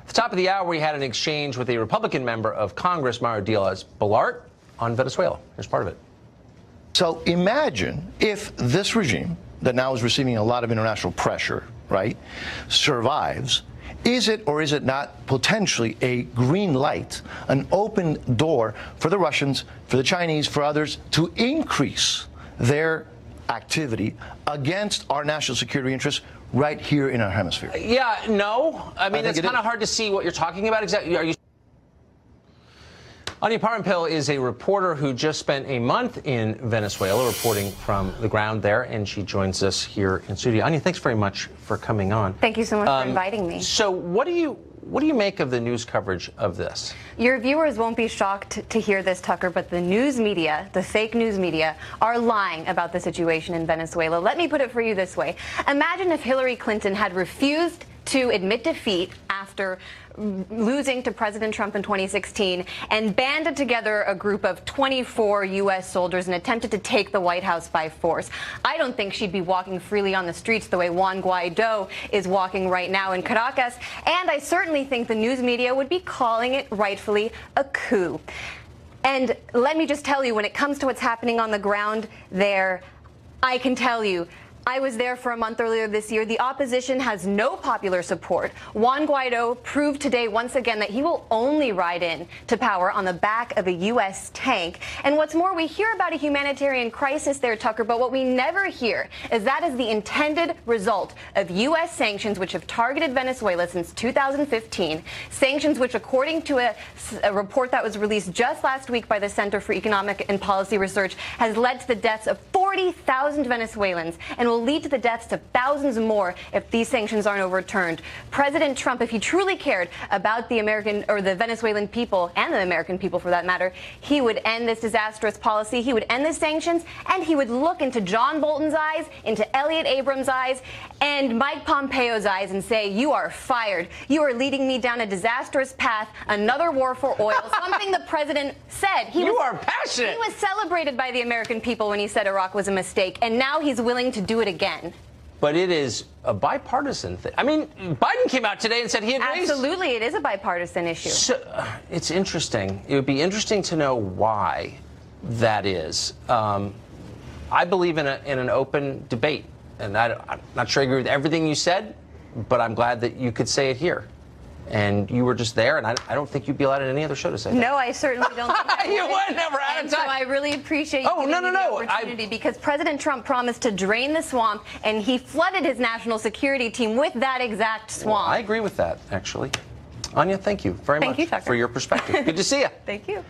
At the top of the hour, we had an exchange with a Republican member of Congress, Mario Diaz-Balart, on Venezuela. Here's part of it. So imagine if this regime that now is receiving a lot of international pressure, right, survives. Is it or is it not potentially a green light, an open door for the Russians, for the Chinese, for others to increase their activity against our national security interests right here in our hemisphere? Yeah, no. I mean, it's kind of hard to see what you're talking about exactly. Are you? Anya Parampil is a reporter who just spent a month in Venezuela reporting from the ground there, and she joins us here in studio. Anya, thanks very much for coming on. Thank you so much for inviting me. So what do you make of the news coverage of this? Your viewers won't be shocked to hear this, Tucker, but the news media, the fake news media, are lying about the situation in Venezuela. Let me put it for you this way. Imagine if Hillary Clinton had refused to admit defeat after losing to President Trump in 2016 and banded together a group of 24 U.S. soldiers and attempted to take the White House by force. I don't think she'd be walking freely on the streets the way Juan Guaido is walking right now in Caracas, and I certainly think the news media would be calling it rightfully a coup. And let me just tell you, when it comes to what's happening on the ground there, I can tell you, I was there for a month earlier this year. The opposition has no popular support. Juan Guaido proved today once again that he will only ride in to power on the back of a U.S. tank. And what's more, we hear about a humanitarian crisis there, Tucker, but what we never hear is that is the intended result of U.S. sanctions which have targeted Venezuela since 2015. Sanctions which, according to a report that was released just last week by the Center for Economic and Policy Research, has led to the deaths of 40,000 Venezuelans and will lead to the deaths of thousands more if these sanctions aren't overturned. President Trump, if he truly cared about the American or the Venezuelan people and the American people for that matter, he would end this disastrous policy, he would end the sanctions, and he would look into John Bolton's eyes, into Elliott Abrams' eyes, and Mike Pompeo's eyes and say, you are fired. You are leading me down a disastrous path, another war for oil, something the president said. You are passionate. He was celebrated by the American people when he said Iraq was a mistake, and now he's willing to do it again. But it is a bipartisan thing. I mean, Biden came out today and said he agrees. Absolutely, it is a bipartisan issue. So, it's interesting. It would be interesting to know why that is. I believe in an open debate, and I'm not sure I agree with everything you said, but I'm glad that you could say it here. And you were just there, and I don't think you'd be allowed at any other show to say that. No, I certainly don't think I You would never out of time. So I really appreciate you giving me the opportunity, because President Trump promised to drain the swamp, and he flooded his national security team with that exact swamp. Well, I agree with that, actually. Anya, thank you very much you, Tucker. for your perspective. Good to see you. Thank you.